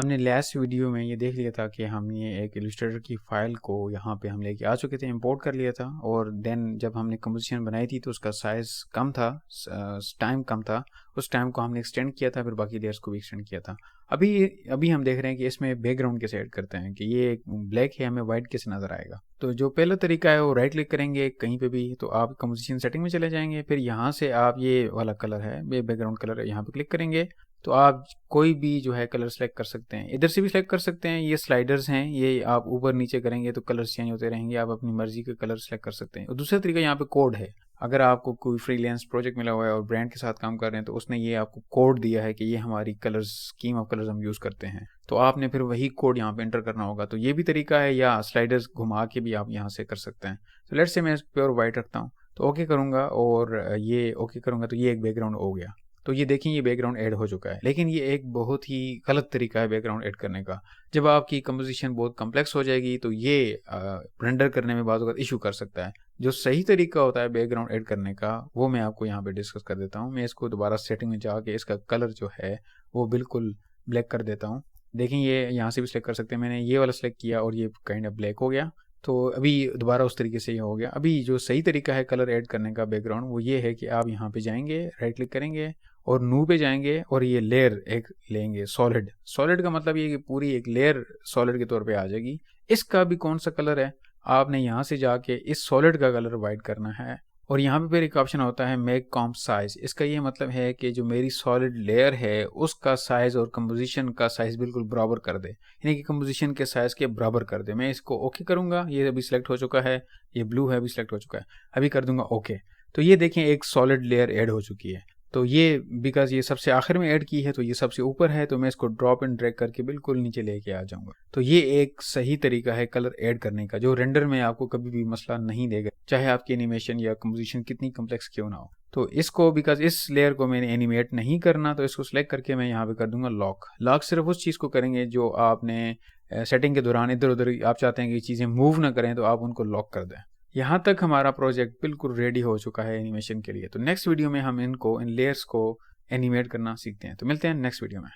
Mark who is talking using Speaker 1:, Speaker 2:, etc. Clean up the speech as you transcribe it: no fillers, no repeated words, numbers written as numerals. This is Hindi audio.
Speaker 1: हमने लास्ट वीडियो में ये देख लिया था कि हम ये एक इलस्ट्रेटर की फ़ाइल को यहाँ पे हम लेके आ चुके थे, इंपोर्ट कर लिया था। और देन जब हमने कंपोजिशन बनाई थी तो उसका साइज़ कम था, टाइम कम था। उस टाइम को हमने एक्सटेंड किया था, फिर बाकी लेयर्स को भी एक्सटेंड किया था। अभी हम देख रहे हैं कि इसमें बैकग्राउंड कैसे ऐड करते हैं, कि ये ब्लैक है, हमें वाइट कैसे नज़र आएगा। तो जो पहला तरीका है वो राइट क्लिक करेंगे कहीं पे भी, तो आप कंपोजिशन सेटिंग में चले जाएंगे। फिर यहाँ से आप ये वाला कलर है, ये बैकग्राउंड कलर है, यहाँ पे क्लिक करेंगे तो आप कोई भी जो है कलर सेलेक्ट कर सकते हैं। इधर से भी सेलेक्ट कर सकते हैं, ये स्लाइडर्स हैं, ये आप ऊपर नीचे करेंगे तो कलर्स चेंज होते रहेंगे, आप अपनी मर्जी के कलर सेलेक्ट कर सकते हैं। और दूसरा तरीका यहाँ पे कोड है। अगर आपको कोई फ्रीलांस प्रोजेक्ट मिला हुआ है और ब्रांड के साथ काम कर रहे हैं तो उसने ये आपको कोड दिया है कि ये हमारी कलर्स, स्कीम ऑफ कलर्स हम यूज़ करते हैं, तो आपने फिर वही कोड यहाँ पे एंटर करना होगा। तो ये भी तरीका है, या स्लाइडर्स घुमा के भी आप यहाँ से कर सकते हैं। तो लेट्स से मैं प्योर वाइट रखता हूँ, तो ओके करूँगा और ये ओके करूँगा तो ये एक बैकग्राउंड हो गया। तो ये देखें, ये बैकग्राउंड ऐड हो चुका है। लेकिन ये एक बहुत ही गलत तरीका है बैकग्राउंड ऐड करने का। जब आपकी कंपोजिशन बहुत कम्प्लेक्स हो जाएगी तो ये रेंडर करने में बाज़ वक़्त इशू कर सकता है। जो सही तरीका होता है बैकग्राउंड ऐड करने का, वो मैं आपको यहाँ पे डिस्कस कर देता हूँ। मैं इसको दोबारा सेटिंग में जाके इसका कलर जो है वो बिल्कुल ब्लैक कर देता हूँ। देखें, ये यहाँ से भी सिलेक्ट कर सकते हैं। मैंने ये वाला सिलेक्ट किया और ये काइंड ऑफ ब्लैक हो गया। तो अभी दोबारा उस तरीके से ये हो गया। अभी जो सही तरीका है कलर ऐड करने का बैकग्राउंड, वो ये है कि आप यहाँ पे जाएंगे, राइट क्लिक करेंगे और न्यू पे जाएंगे और ये लेयर एक लेंगे, सॉलिड। सॉलिड का मतलब ये कि पूरी एक लेयर सॉलिड के तौर पे आ जाएगी। इसका भी कौन सा कलर है, आपने यहाँ से जाके इस सॉलिड का कलर वाइट करना है। और यहाँ पे फिर एक ऑप्शन होता है मेक कॉम्प साइज। इसका ये मतलब है कि जो मेरी सॉलिड लेयर है उसका साइज और कंपोजिशन का साइज बिल्कुल बराबर कर दे, यानी कि कंपोजिशन के साइज के बराबर कर दे। मैं इसको ओके करूंगा, ये अभी सिलेक्ट हो चुका है, ये ब्लू है अभी सिलेक्ट हो चुका है, अभी कर दूंगा ओके। तो ये देखें, एक सॉलिड लेयर ऐड हो चुकी है। तो ये बिकॉज ये सबसे आखिर में ऐड की है तो ये सबसे ऊपर है, तो मैं इसको ड्रॉप एंड ड्रैग करके बिल्कुल नीचे लेके आ जाऊंगा। तो ये एक सही तरीका है कलर ऐड करने का, जो रेंडर में आपको कभी भी मसला नहीं देगा, चाहे आपकी एनिमेशन या कंपोजिशन कितनी कम्प्लेक्स क्यों ना हो। तो इसको बिकॉज इस लेयर को मैंने एनिमेट नहीं करना, तो इसको सिलेक्ट करके मैं यहाँ पे कर दूंगा लॉक। लॉक सिर्फ उस चीज़ को करेंगे जो आपने सेटिंग के दौरान इधर उधर आप चाहते हैं कि चीज़ें मूव ना करें, तो आप उनको लॉक कर दें। यहाँ तक हमारा प्रोजेक्ट बिल्कुल रेडी हो चुका है एनिमेशन के लिए। तो नेक्स्ट वीडियो में हम इन लेयर्स को एनिमेट करना सीखते हैं। तो मिलते हैं नेक्स्ट वीडियो में।